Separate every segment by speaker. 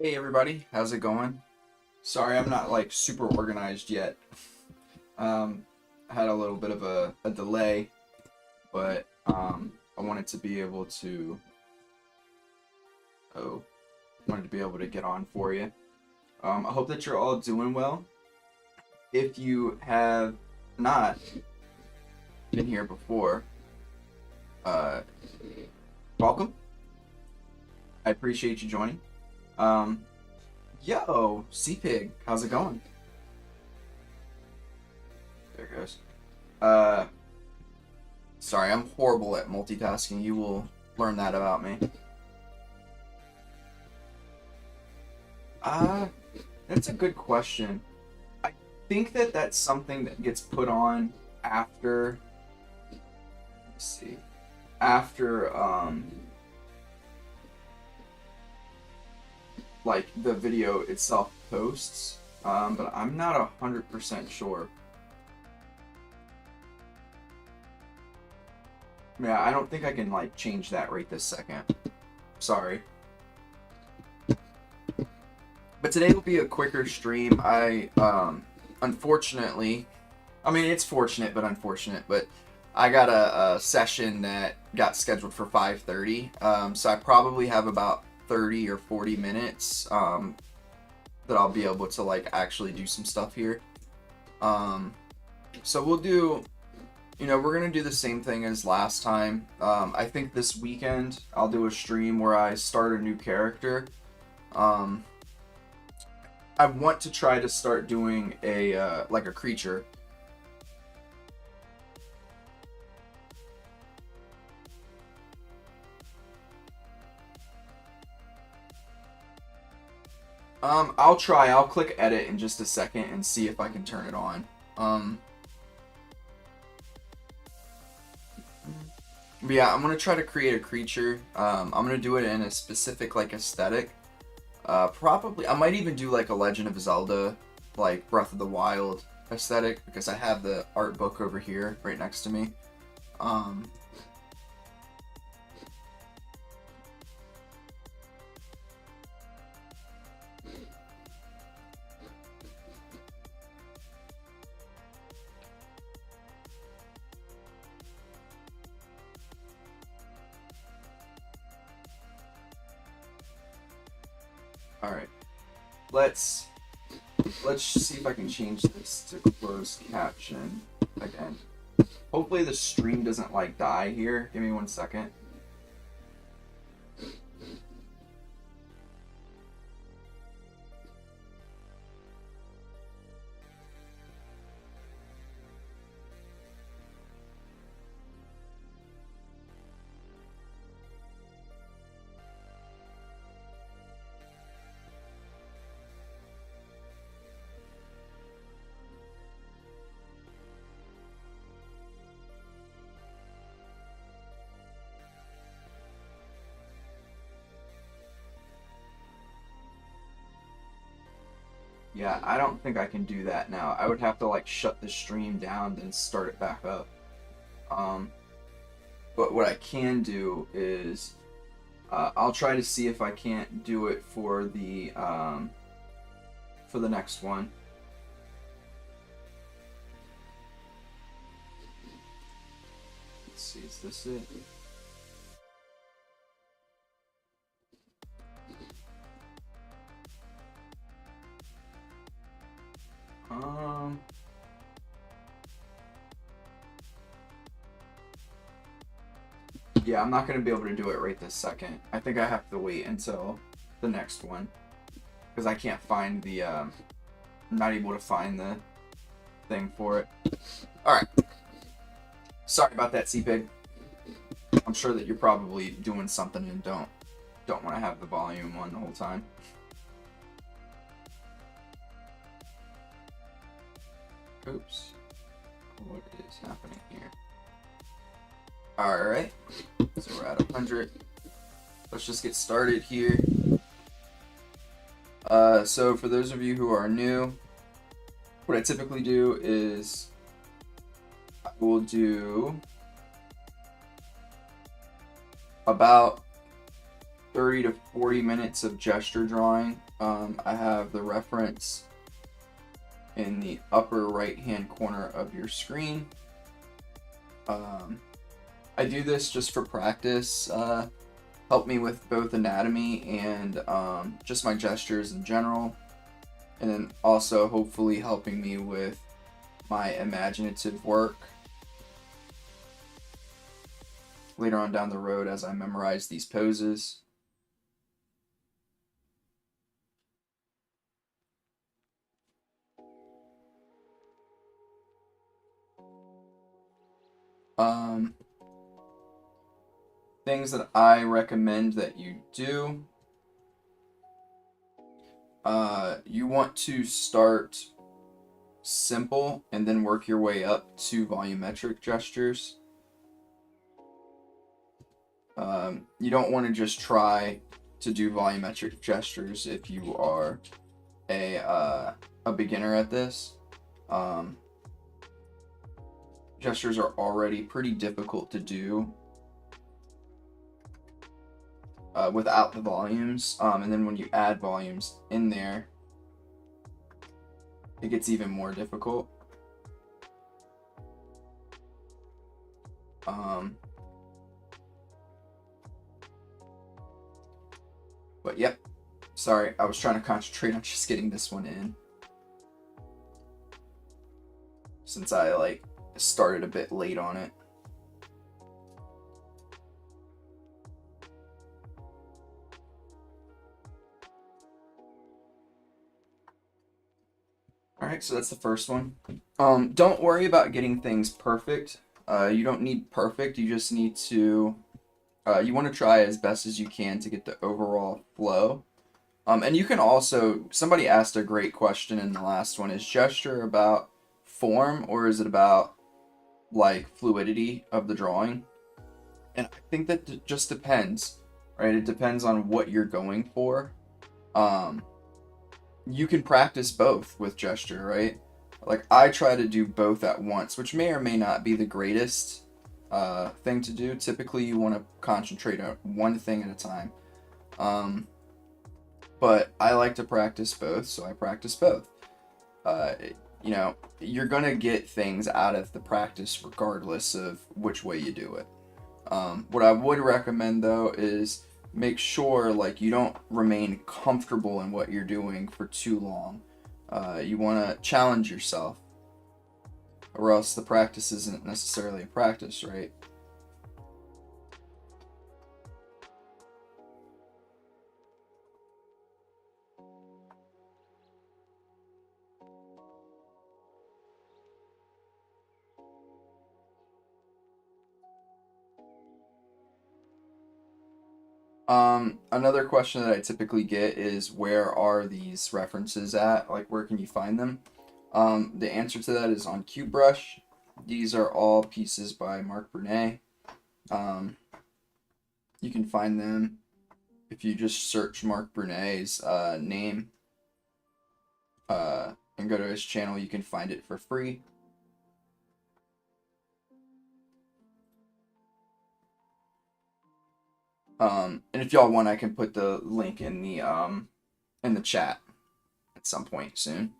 Speaker 1: Hey everybody, how's it going? Sorry, I'm not like super organized yet. I had a little bit of a delay, but I wanted to be able to oh, wanted to be able to get on for you. I hope that you're all doing well. If you have not been here before, uh, welcome. I appreciate you joining. Um, Yo, C-Pig, how's it going? There it goes. Uh, Sorry, I'm horrible at multitasking. You will learn that about me. Uh, that's a good question. I think that that's something that gets put on after, let's see, after, like the video itself posts, but I'm not 100% sure. Yeah, I don't think I can like change that right this second. Sorry. But today will be a quicker stream. Unfortunately, I mean it's fortunate but unfortunate, but I got a session that got scheduled for 5:30. So I probably have about 30 or 40 minutes that I'll be able to like actually do some stuff here. So we'll do, we're gonna do the same thing as last time. I think this weekend I'll do a stream where I start a new character. I want to try to start doing a like a creature. I'll try. I'll click edit in just a second and see if I can turn it on. But yeah, I'm gonna try to create a creature. I'm gonna do it in a specific like aesthetic. Probably, I might even do like a Legend of Zelda, like Breath of the Wild aesthetic, because I have the art book over here right next to me. All right, let's see if I can change this to closed caption again. Hopefully the stream doesn't like die here. Give me 1 second. Yeah, I don't think I can do that now. I would have to like shut the stream down then start it back up. But what I can do is I'll try to see if I can't do it for the next one. Let's see, is this it? Yeah, I'm not going to be able to do it right this second. I think I have to wait until the next one. Because I can't find the, I'm not able to find the thing for it. Alright. Sorry about that, C-Pig. I'm sure that you're probably doing something and don't want to have the volume on the whole time. Oops. What is happening here? Alright, so we're at 100. Let's just get started here. So for those of you who are new, what I typically do is I will do about 30 to 40 minutes of gesture drawing I have the reference in the upper right hand corner of your screen. I do this just for practice, help me with both anatomy and just my gestures in general, and then also hopefully helping me with my imaginative work later on down the road as I memorize these poses. Things that I recommend that you do. You want to start simple and then work your way up to volumetric gestures. You don't want to just try to do volumetric gestures if you are a beginner at this. Gestures are already pretty difficult to do without the volumes, and then when you add volumes in there, it gets even more difficult. But yep, sorry, I was trying to concentrate on just getting this one in, since I started a bit late on it. Alright, so that's the first one. Don't worry about getting things perfect. You don't need perfect, you just need to, you want to try as best as you can to get the overall flow. And you can also, somebody asked a great question in the last one, is gesture about form or is it about fluidity of the drawing? And I think that just depends, right? It depends on what you're going for. You can practice both with gesture, right? I try to do both at once, which may or may not be the greatest thing to do. Typically, you want to concentrate on one thing at a time. But I like to practice both, so I practice both. You're going to get things out of the practice regardless of which way you do it. What I would recommend, though, is make sure you don't remain comfortable in what you're doing for too long. You want to challenge yourself, or else the practice isn't necessarily a practice, right? Another question that I typically get is, where are these references at? Where can you find them? The answer to that is on QBrush. These are all pieces by Mark Brunet. You can find them if you just search Mark Brunet's name and go to his channel. You can find it for free. And if y'all want, I can put the link in the chat at some point soon.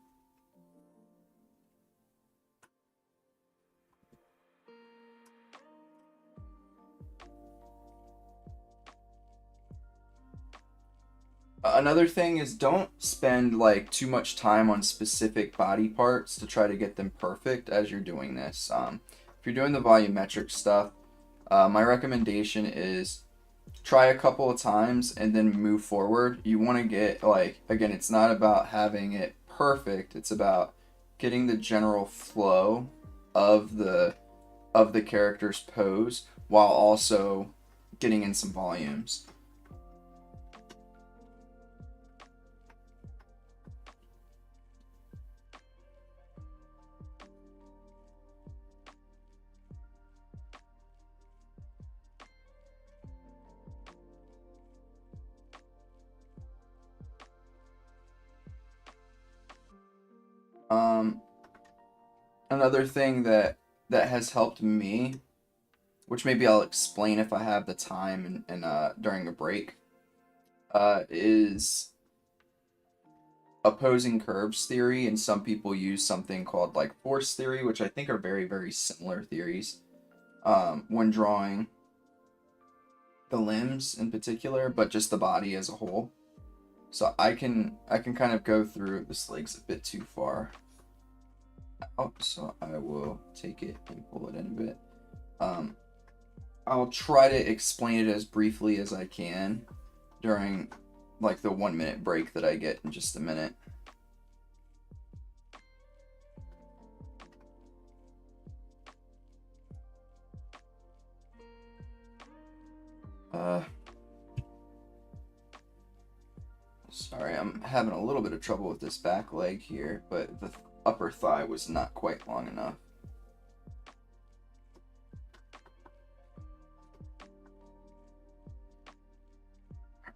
Speaker 1: Another thing is, don't spend too much time on specific body parts to try to get them perfect as you're doing this. If you're doing the volumetric stuff, my recommendation is try a couple of times and then move forward. You want to get again, it's not about having it perfect, it's about getting the general flow of the character's pose while also getting in some volumes. Another thing that has helped me, which maybe I'll explain if I have the time and during a break, is opposing curves theory, and some people use something called like force theory, which I think are very, very similar theories when drawing the limbs in particular, but just the body as a whole. So I can kind of go through. This leg's a bit too far out, so I will take it and pull it in a bit. I'll try to explain it as briefly as I can during like the 1 minute break that I get in just a minute. Sorry, I'm having a little bit of trouble with this back leg here, but the upper thigh was not quite long enough.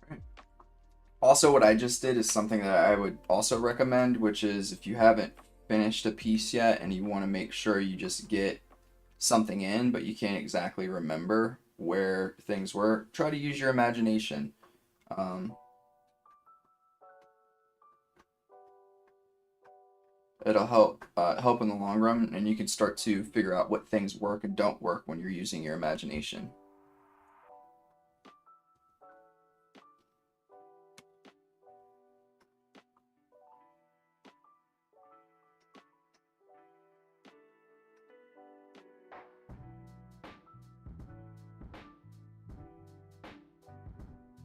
Speaker 1: Alright. Also, what I just did is something that I would also recommend, which is if you haven't finished a piece yet and you want to make sure you just get something in, but you can't exactly remember where things were, try to use your imagination. It'll help in the long run, and you can start to figure out what things work and don't work when you're using your imagination.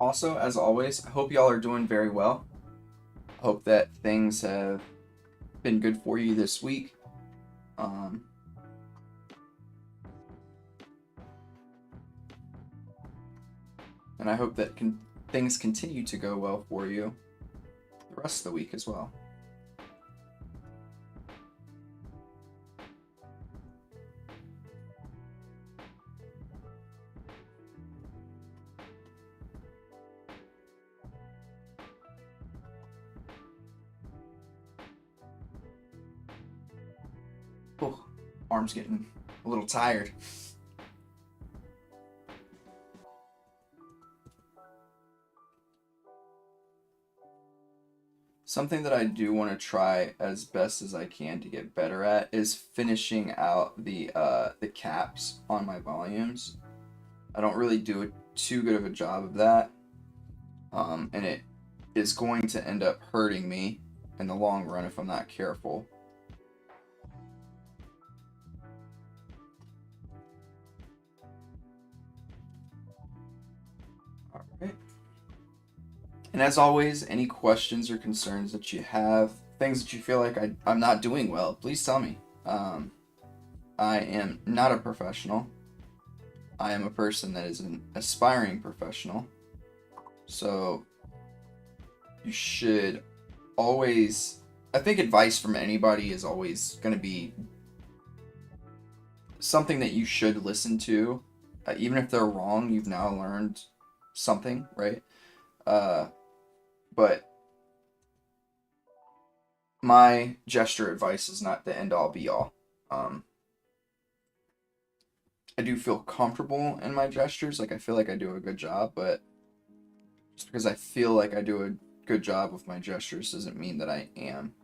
Speaker 1: Also, as always, I hope y'all are doing very well. Hope that things have been good for you this week. And I hope that things continue to go well for you the rest of the week as well. Oh, arm's getting a little tired. Something that I do want to try as best as I can to get better at is finishing out the caps on my volumes. I don't really do too good of a job of that, and it is going to end up hurting me in the long run if I'm not careful. All right. And as always, any questions or concerns that you have, things that you feel like I'm not doing well, please tell me. I am not a professional. I am a person that is an aspiring professional. So you should always, I think advice from anybody is always going to be something that you should listen to. Even if they're wrong, you've now learned something, right? But my gesture advice is not the end all be all. I do feel comfortable in my gestures, like I feel like I do a good job, but just because I feel like I do a good job with my gestures doesn't mean that I am.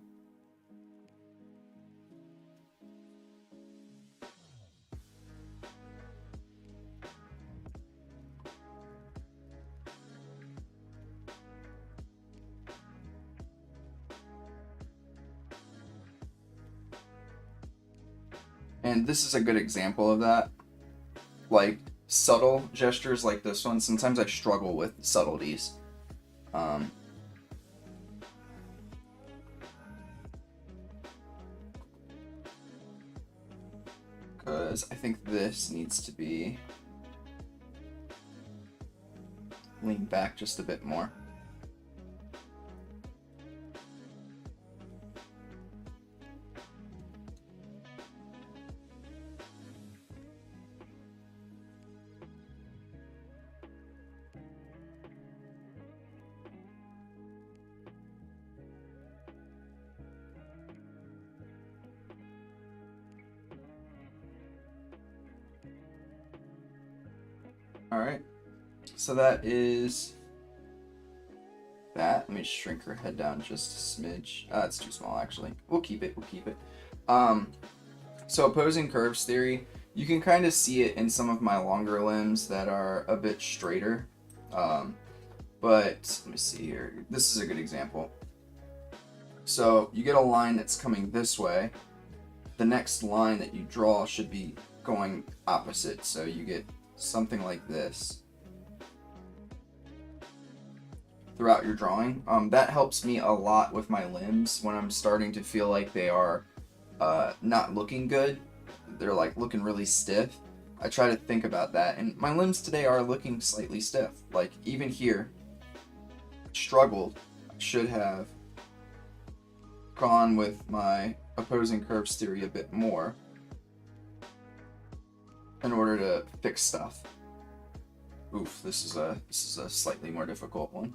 Speaker 1: And this is a good example of that. Like subtle gestures like this one, sometimes I struggle with subtleties. Because I think this needs to be leaned back just a bit more. All right, so that is that. Let me shrink her head down just a smidge. It's too small, actually. We'll keep it. So opposing curves theory, you can kind of see it in some of my longer limbs that are a bit straighter. But let me see here. This is a good example. So you get a line that's coming this way. The next line that you draw should be going opposite. So you get something like this throughout your drawing. That helps me a lot with my limbs when I'm starting to feel like they are not looking good. They're like looking really stiff. I try to think about that, and my limbs today are looking slightly stiff. Like even here, struggled. I should have gone with my opposing curves theory a bit more in order to fix stuff. Oof, this is a slightly more difficult one.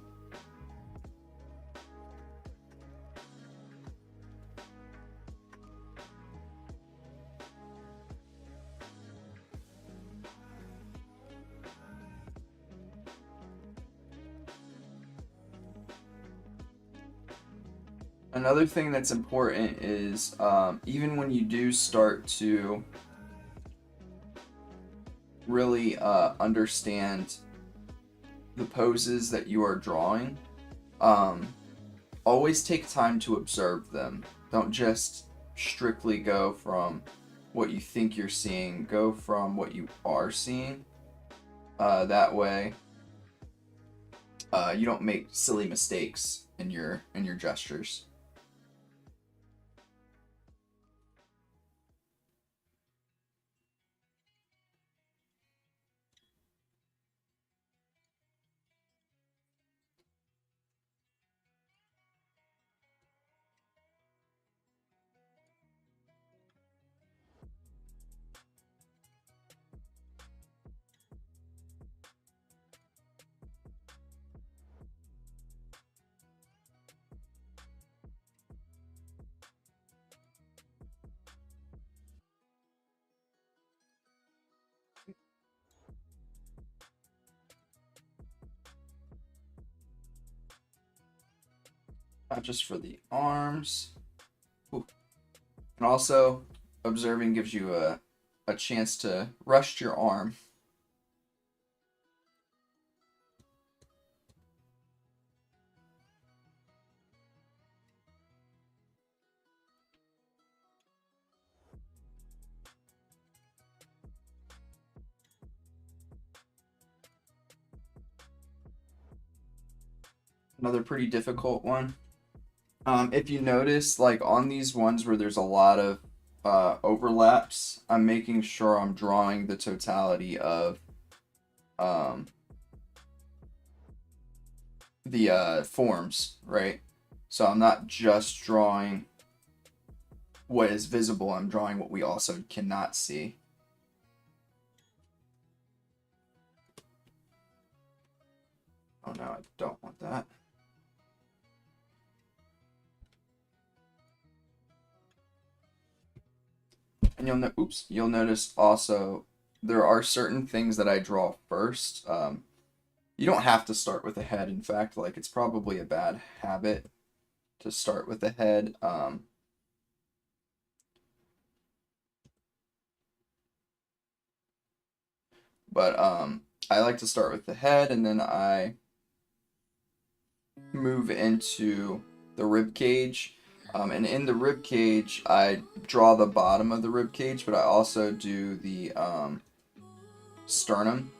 Speaker 1: Another thing that's important is even when you do start to really understand the poses that you are drawing, always take time to observe them. Don't just strictly go from what you think you're seeing, go from what you are seeing. That way you don't make silly mistakes in your gestures. Not just for the arms. Ooh. And also, observing gives you a chance to rush your arm. Another pretty difficult one. If you notice, like on these ones where there's a lot of overlaps, I'm making sure I'm drawing the totality of the forms, right? So I'm not just drawing what is visible, I'm drawing what we also cannot see. Oh no, I don't want that. And you'll notice also there are certain things that I draw first. You don't have to start with the head. In fact, like it's probably a bad habit to start with the head. But I like to start with the head, and then I move into the rib cage. And in the rib cage, I draw the bottom of the rib cage, but I also do the sternum.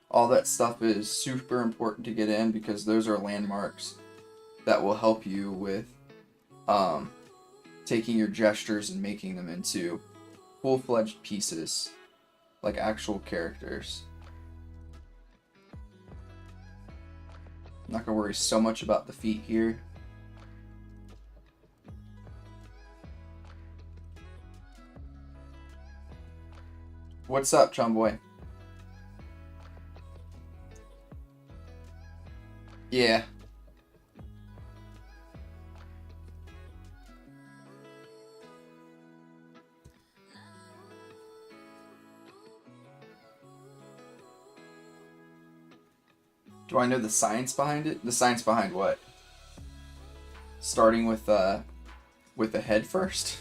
Speaker 1: All that stuff is super important to get in because those are landmarks that will help you with taking your gestures and making them into full-fledged pieces, like actual characters. I'm not going to worry so much about the feet here. What's up, chum boy? Yeah. Do I know the science behind it? The science behind what? Starting with the head first?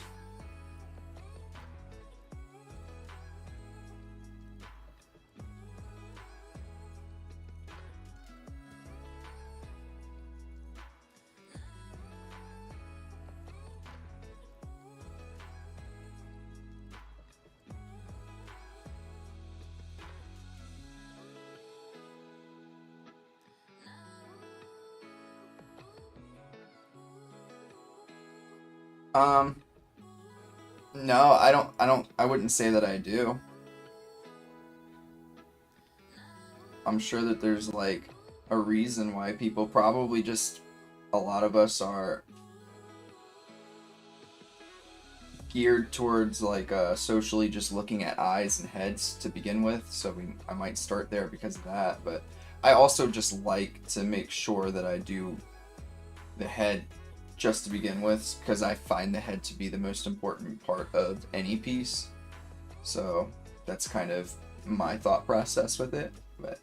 Speaker 1: No, I wouldn't say that I do. I'm sure that there's like a reason why people probably just, a lot of us are geared towards like socially just looking at eyes and heads to begin with, so I might start there because of that, but I also just like to make sure that I do the head just to begin with, because I find the head to be the most important part of any piece. So that's kind of my thought process with it. But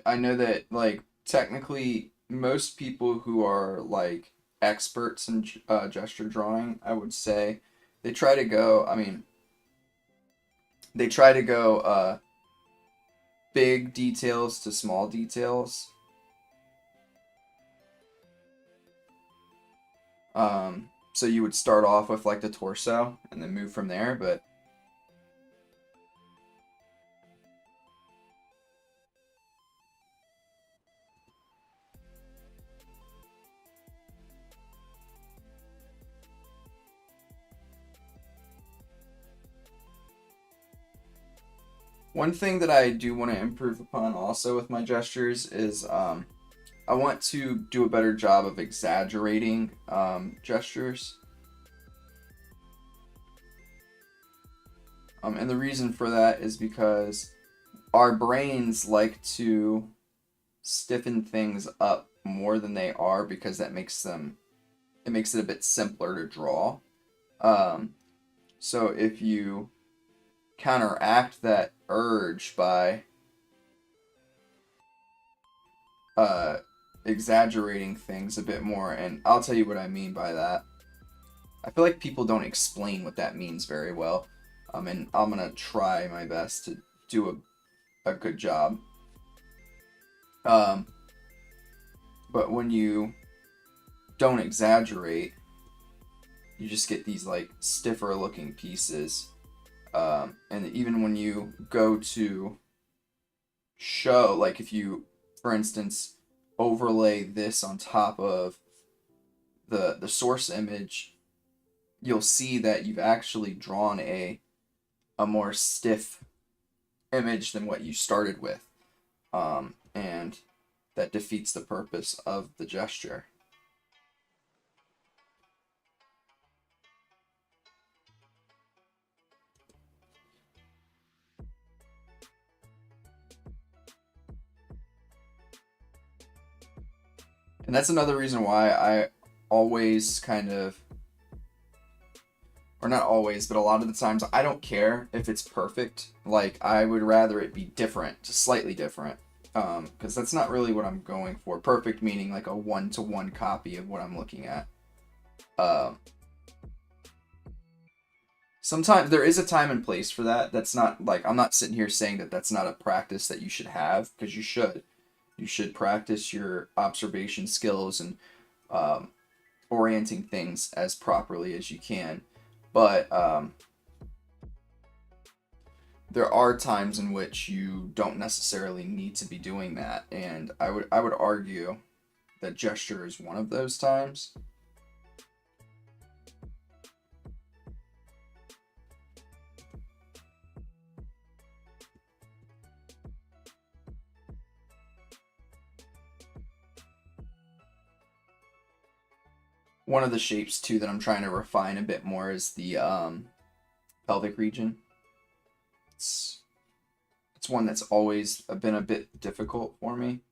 Speaker 1: I know that like technically most people who are like experts in gesture drawing, I would say, they try to go. I mean, they try to go big details to small details. So you would start off with like the torso and then move from there, but one thing that I do want to improve upon also with my gestures is I want to do a better job of exaggerating gestures. And the reason for that is because our brains like to stiffen things up more than they are, because it makes it a bit simpler to draw. So if you counteract that urge by exaggerating things a bit more, and I'll tell you what I mean by that. I feel like people don't explain what that means very well, and I'm gonna try my best to do a good job. Um, but when you don't exaggerate, you just get these like stiffer looking pieces. And even when you go to show, like if you, for instance, overlay this on top of the source image, you'll see that you've actually drawn a more stiff image than what you started with. And that defeats the purpose of the gesture. And that's another reason why I always kind of, or not always, but a lot of the times, I don't care if it's perfect. Like, I would rather it be different, just slightly different. Because that's not really what I'm going for. Perfect meaning like a one-to-one copy of what I'm looking at. Sometimes there is a time and place for that. That's not like, I'm not sitting here saying that that's not a practice that you should have, because you should. You should practice your observation skills and orienting things as properly as you can. But there are times in which you don't necessarily need to be doing that, and I would argue that gesture is one of those times. One of the shapes too that I'm trying to refine a bit more is the pelvic region. It's one that's always been a bit difficult for me.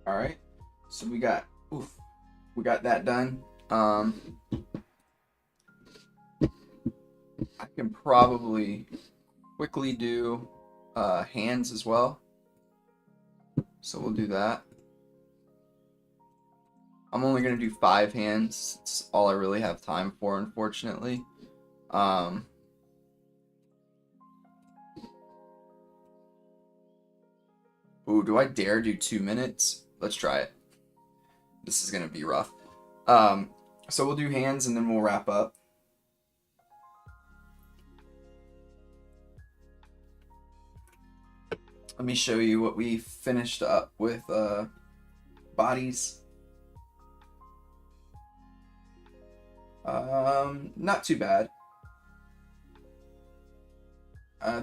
Speaker 1: All right, so we got that done. I can probably quickly do hands as well, so we'll do that. I'm only gonna do 5 hands. It's all I really have time for, unfortunately. Ooh, do I dare do 2 minutes? Let's try it. This is gonna be rough. So we'll do hands and then we'll wrap up. Let me show you what we finished up with bodies. Not too bad.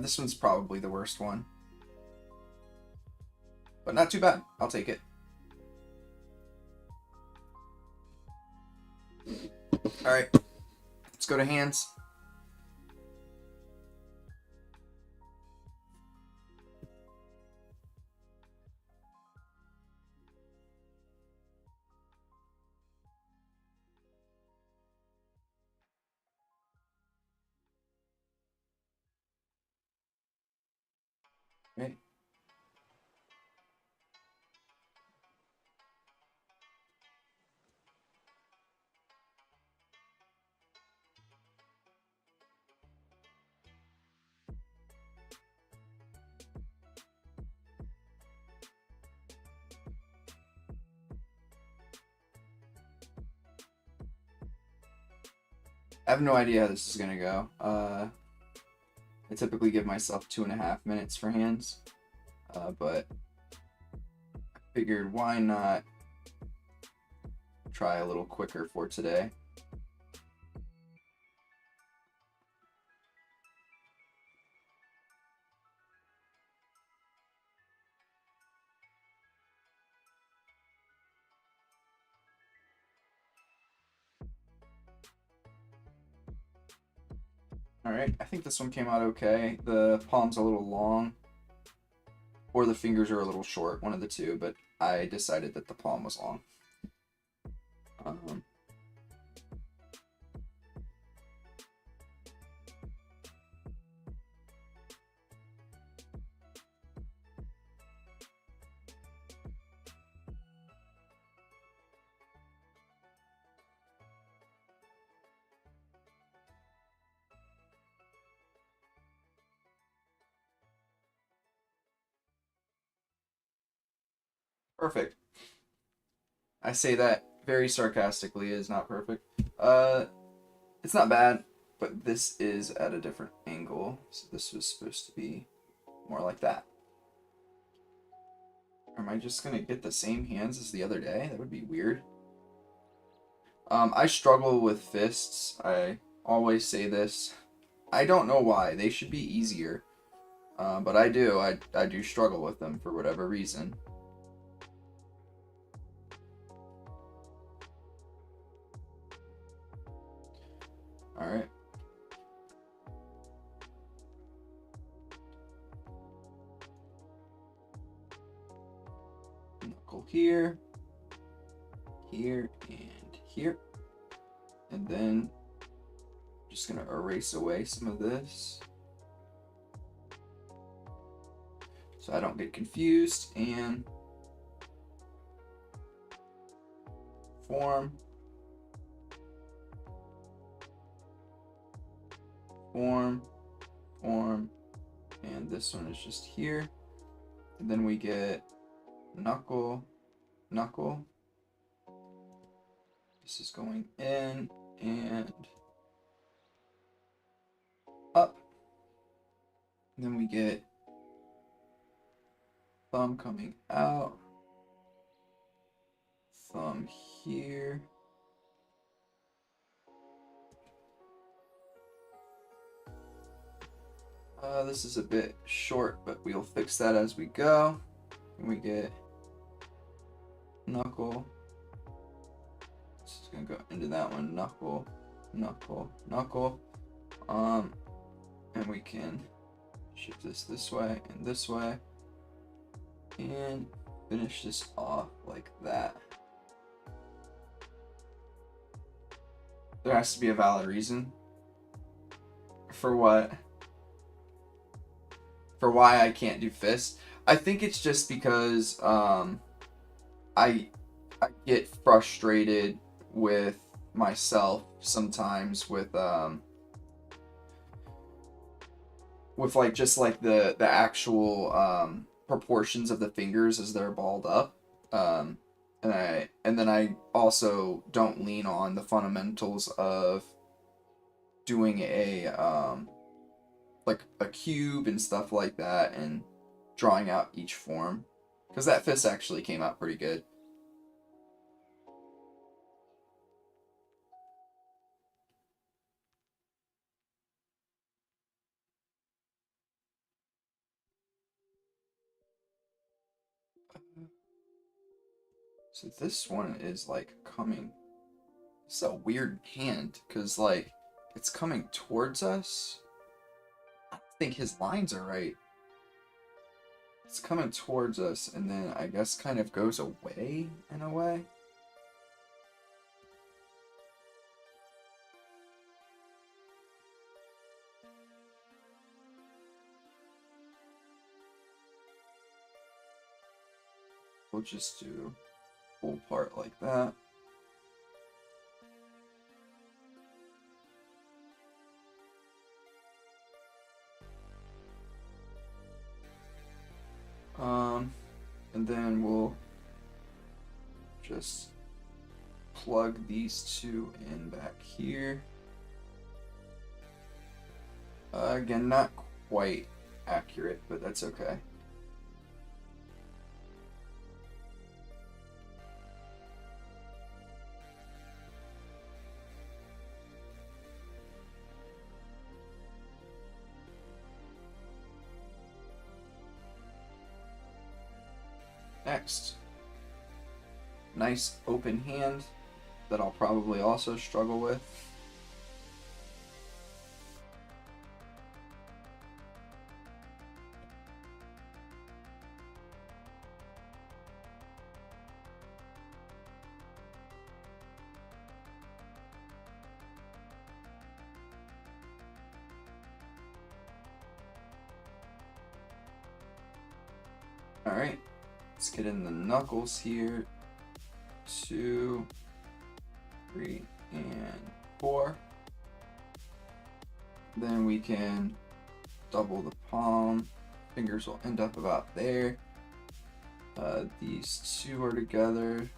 Speaker 1: This one's probably the worst one. But not too bad. I'll take it. Alright. Let's go to hands. Okay. I have no idea how this is gonna go. I typically give myself 2.5 minutes for hands, but I figured why not try a little quicker for today. Alright, I think this one came out okay. The palm's a little long, or the fingers are a little short, one of the two, but I decided that the palm was long. Perfect. I say that very sarcastically. It is not perfect. It's not bad, but this is at a different angle. So this was supposed to be more like that. Am I just gonna get the same hands as the other day? That would be weird. I struggle with fists. I always say this. I don't know why. They should be easier. But I do. I do struggle with them for whatever reason. Alright. Knuckle here, here, and here. And then just gonna erase away some of this. so I don't get confused. And form, form, form, and this one is just here. And then we get knuckle, knuckle. This is going in and up. And then we get thumb coming out, thumb here. This is a bit short, but we'll fix that as we go. And we get knuckle. This is gonna go into that one. Knuckle, knuckle, knuckle. And we can shift this way and this way, and finish this off like that. There has to be a valid reason for what? For why I can't do fists. I think it's just because I get frustrated with myself sometimes with like just like the actual proportions of the fingers as they're balled up. And then I also don't lean on the fundamentals of doing a like a cube and stuff like that, and drawing out each form, because that fist actually came out pretty good. So this one is like coming. It's a weird hand, because like it's coming towards us. I don't think his lines are right. It's coming towards us, and then I guess kind of goes away in a way. We'll just do full part like that. And then we'll just plug these two in back here. Again, not quite accurate, but that's okay. Next, nice open hand that I'll probably also struggle with. All right. Let's get in the knuckles here. 2, 3, and 4. Then we can double the palm. Fingers will end up about there. These two are together.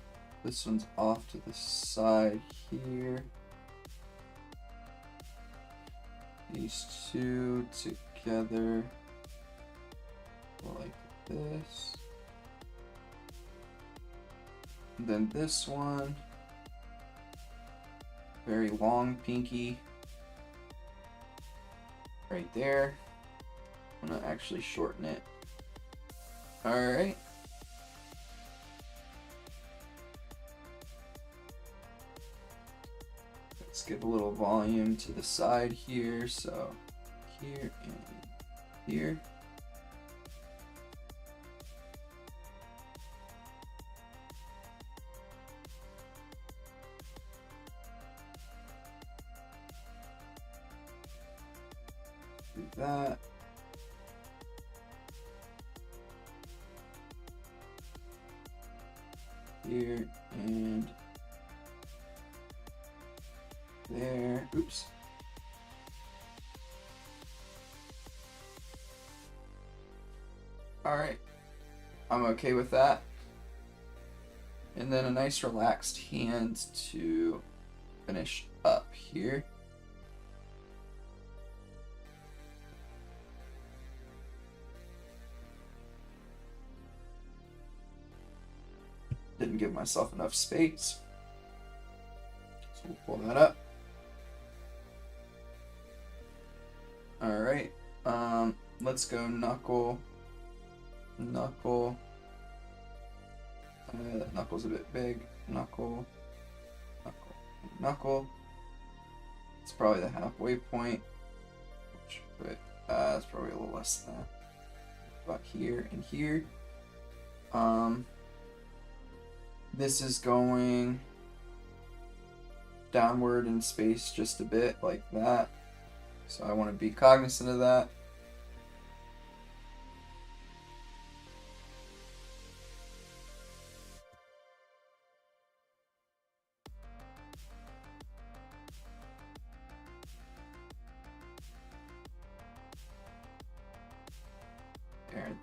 Speaker 1: This one's off to the side here. These two together like this. And then this one, very long pinky right there. I'm gonna actually shorten it. All right. Let's give a little volume to the side here. So here and here. Do that. here, and there. Oops. Alright, I'm okay with that. And then a nice relaxed hand to finish up here. Didn't give myself enough space. So we'll pull that up. Alright, let's go knuckle. Knuckle. That knuckle's a bit big. Knuckle. Knuckle. Knuckle. It's probably the halfway point. But it's probably a little less than that. About here and here. This is going downward in space just a bit, like that. So I want to be cognizant of that.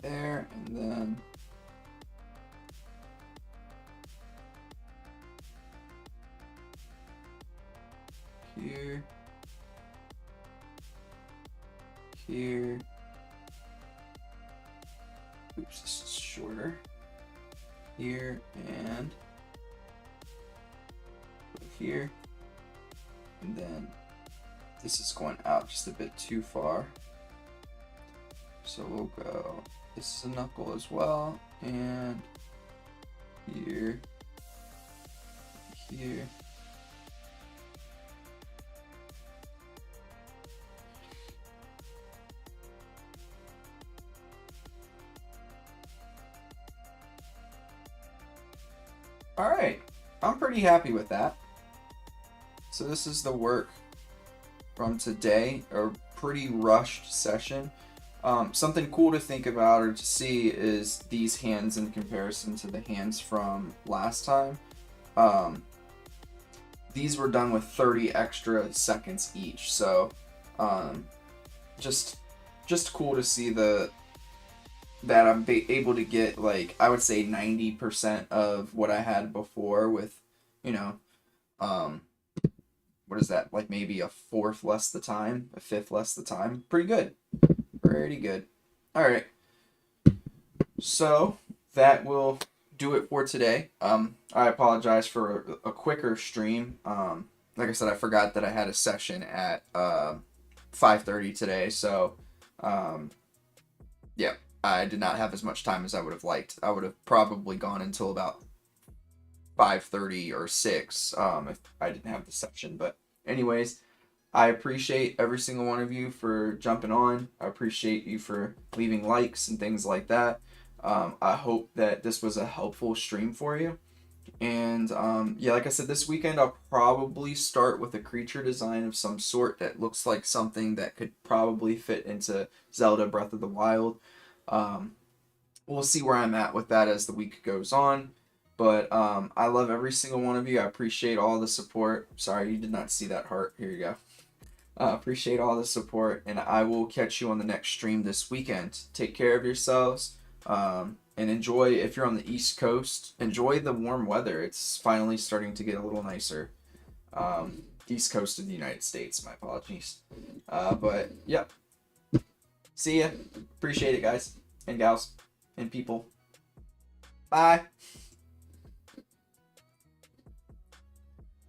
Speaker 1: There, and then here, here. Oops, this is shorter. Here and here, and then this is going out just a bit too far. So we'll go, this is a knuckle as well, and here, here. All right, I'm pretty happy with that. So this is the work from today, a pretty rushed session. Something cool to think about or to see is these hands in comparison to the hands from last time. These were done with 30 extra seconds each, so just cool to see that I'm able to get, like, I would say 90% of what I had before with, you know, what is that, like maybe a fourth less the time, a fifth less the time. Pretty good. Pretty good. All right. So that will do it for today. I apologize for a quicker stream. Like I said, I forgot that I had a session at 5:30 today. So yeah, I did not have as much time as I would have liked. I would have probably gone until about 5:30 or 6 if I didn't have the session. But anyways, I appreciate every single one of you for jumping on. I appreciate you for leaving likes and things like that. I hope that this was a helpful stream for you. And yeah, like I said, this weekend I'll probably start with a creature design of some sort that looks like something that could probably fit into Zelda Breath of the Wild. We'll see where I'm at with that as the week goes on. But I love every single one of you. I appreciate all the support. Sorry, you did not see that heart. Here you go. Appreciate all the support, and I will catch you on the next stream this weekend. Take care of yourselves, and enjoy, if you're on the East Coast, enjoy the warm weather. It's finally starting to get a little nicer. East Coast of the United States, my apologies. But, yeah. See ya. Appreciate it, guys and gals and people. Bye.